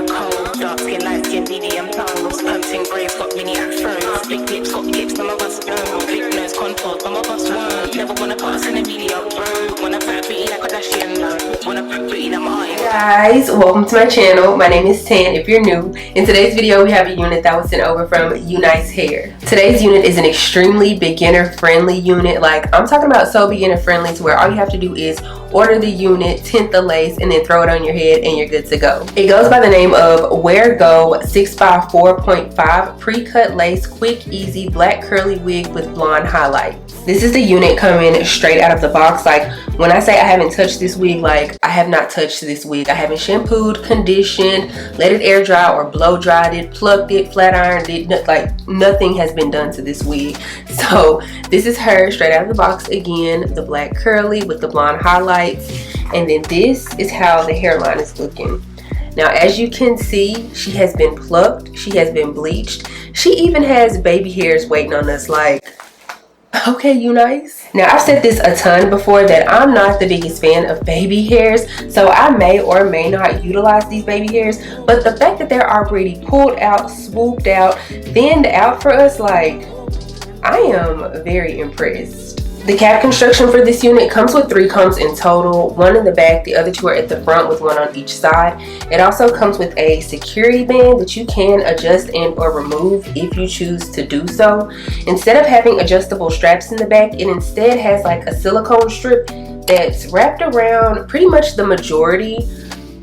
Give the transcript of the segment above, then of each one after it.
a cold. Dark skin, light skin, medium tones. Pumping braids, got mini afros. Big lips, got tips, some of us don't. Big nose contours, some of us won't. Never wanna pass in a video, bro. Wanna fat pretty like a Kardashian, wanna put pretty in my eye. Guys, welcome to my channel. My name is Tan if you're new. In today's video, we have a unit that was sent over from Unice Hair. Today's unit is an extremely beginner friendly unit. Like, I'm talking about so beginner friendly to where all you have to do is order the unit, tint the lace, and then throw it on your head and you're good to go. It goes by the name of Wear Go 6x4.5 pre-cut lace quick easy black curly wig with blonde highlights. This is the unit coming straight out of the box. Like, when I say I haven't touched this wig, like, I have not touched this wig. I haven't shampooed, conditioned, let it air dry or blow dried it, plucked it, flat ironed it. Like, nothing has been done to this wig. So this is her straight out of the box again, the black curly with the blonde highlights. And then this is how the hairline is looking. Now, as you can see, she has been plucked, she has been bleached, she even has baby hairs waiting on us. Like, okay, Unice. Now, I've said this a ton before that I'm not the biggest fan of baby hairs, so I may or may not utilize these baby hairs, but the fact that they're already pulled out, swooped out, thinned out for us, like, I am very impressed. The cap construction for this unit comes with 3 combs in total, 1 in the back, the other 2 are at the front with 1 on each side. It also comes with a security band that you can adjust and or remove if you choose to do so. Instead of having adjustable straps in the back, it instead has like a silicone strip that's wrapped around pretty much the majority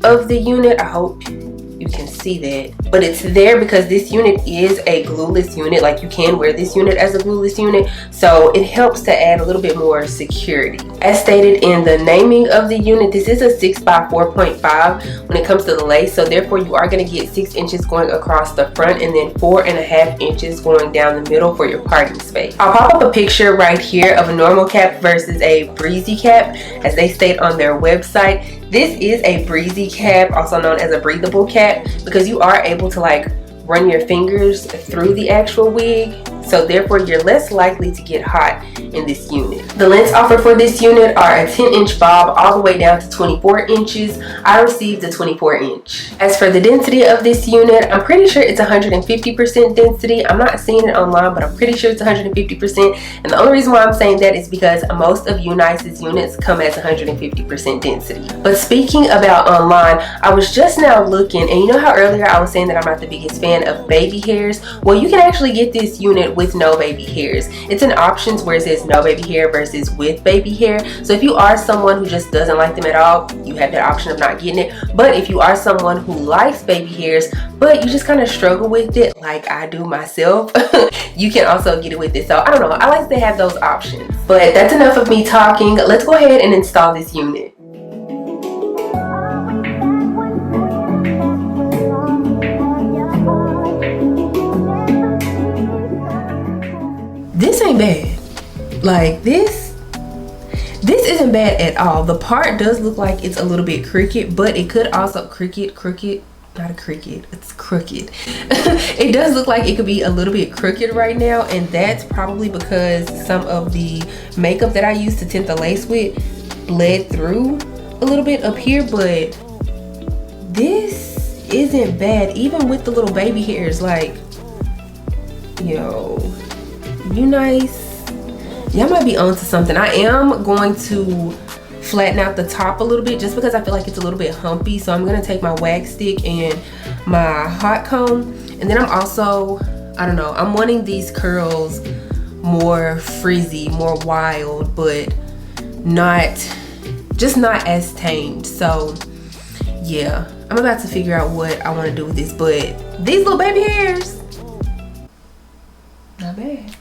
of the unit. I hope you can see that, but it's there because this unit is a glueless unit. Like, you can wear this unit as a glueless unit, so it helps to add a little bit more security. As stated in the naming of the unit, this is a 6x4.5 when it comes to the lace, so therefore you are going to get 6 inches going across the front and then 4.5 inches going down the middle for your parting space. I'll pop up a picture right here of a normal cap versus a breezy cap, as they state on their website. This is a breezy cap, also known as a breathable cap, because you are able to like run your fingers through the actual wig, so therefore you're less likely to get hot in this unit. The lengths offered for this unit are a 10-inch bob all the way down to 24 inches. I received a 24-inch. As for the density of this unit, I'm pretty sure it's 150% density. I'm not seeing it online, but I'm pretty sure it's 150%. And the only reason why I'm saying that is because most of Unice's units come as 150% density. But speaking about online, I was just now looking, and you know how earlier I was saying that I'm not the biggest fan of baby hairs? Well, you can actually get this unit with no baby hairs. It's an options where it says no baby hair versus with baby hair. So if you are someone who just doesn't like them at all, you have that option of not getting it. But if you are someone who likes baby hairs but you just kind of struggle with it, like I do myself, you can also get it with it. So I don't know, I like to have those options. But that's enough of me talking. Let's go ahead and install this unit. This ain't bad. Like, this isn't bad at all. The part does look like it's a little bit crooked, but it could also crooked, not a cricket, it's crooked. It does look like it could be a little bit crooked right now, and that's probably because some of the makeup that I used to tint the lace with bled through a little bit up here. But this isn't bad, even with the little baby hairs. Like, yo, Unice, y'all might be onto something. I am going to flatten out the top a little bit just because I feel like it's a little bit humpy. So I'm gonna take my wax stick and my hot comb, and then I'm also, I don't know, I'm wanting these curls more frizzy, more wild, but not as tamed. So yeah, I'm about to figure out what I want to do with this, but these little baby hairs, not bad.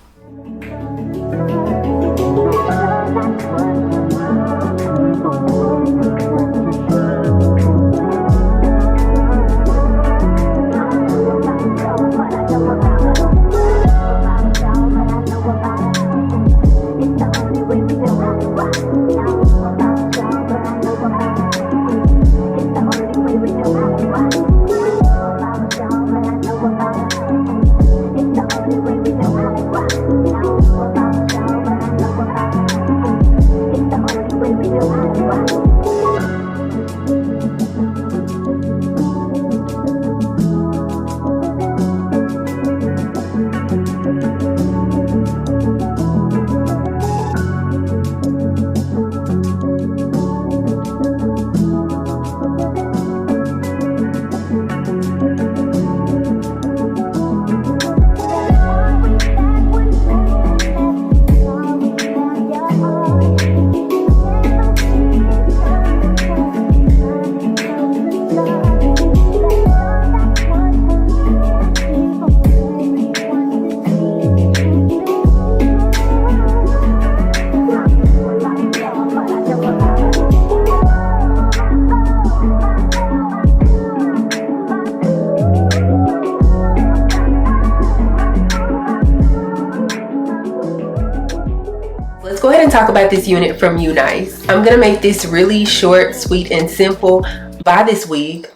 and talk about this unit from Unice. I'm gonna make this really short, sweet, and simple. Buy this wig.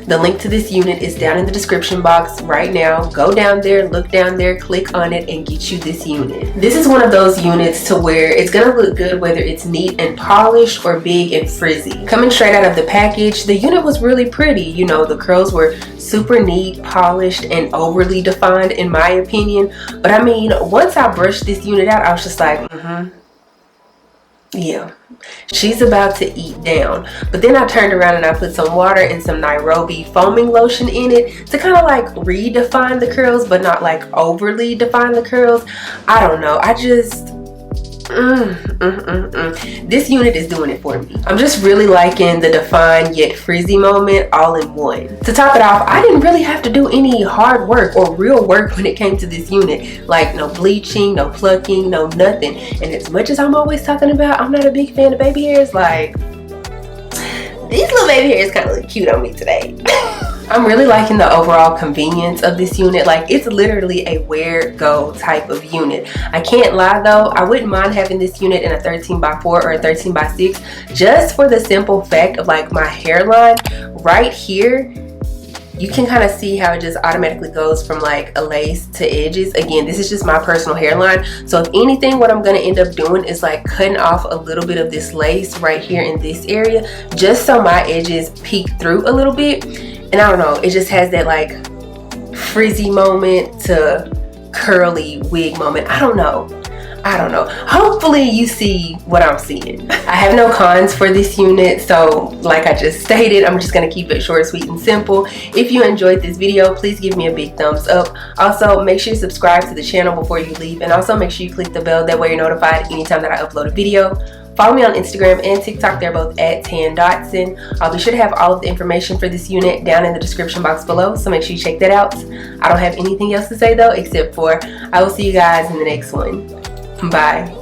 The link to this unit is down in the description box right now. Go down there, look down there, click on it, and get you this unit. This is one of those units to where it's gonna look good whether it's neat and polished or big and frizzy. Coming straight out of the package, the unit was really pretty. You know, the curls were super neat, polished, and overly defined in my opinion. But I mean, once I brushed this unit out, I was just like, yeah, she's about to eat down. But then I turned around and I put some water and some Nairobi foaming lotion in it to kind of like redefine the curls, but not like overly define the curls. I don't know, I just this unit is doing it for me. I'm just really liking the defined yet frizzy moment all in one. To top it off, I didn't really have to do any hard work or real work when it came to this unit. Like no bleaching, no plucking, no nothing. And as much as I'm always talking about I'm not a big fan of baby hairs, like these little baby hairs kind of look cute on me today. I'm really liking the overall convenience of this unit. Like, it's literally a wear go type of unit. I can't lie though, I wouldn't mind having this unit in a 13x4 or a 13x6 just for the simple fact of like my hairline right here. You can kind of see how it just automatically goes from like a lace to edges. Again, this is just my personal hairline. So if anything, what I'm going to end up doing is like cutting off a little bit of this lace right here in this area, just so my edges peek through a little bit. And I don't know, it just has that like frizzy moment to curly wig moment. I don't know. Hopefully you see what I'm seeing. I have no cons for this unit, so like I just stated, I'm just gonna keep it short, sweet, and simple. If you enjoyed this video, please give me a big thumbs up. Also, make sure you subscribe to the channel before you leave, and also make sure you click the bell, that way you're notified anytime that I upload a video. Follow me on Instagram and TikTok, they're both at Dotson. I'll be sure to have all of the information for this unit down in the description box below, so make sure you check that out. I don't have anything else to say though, except for I will see you guys in the next one. Bye.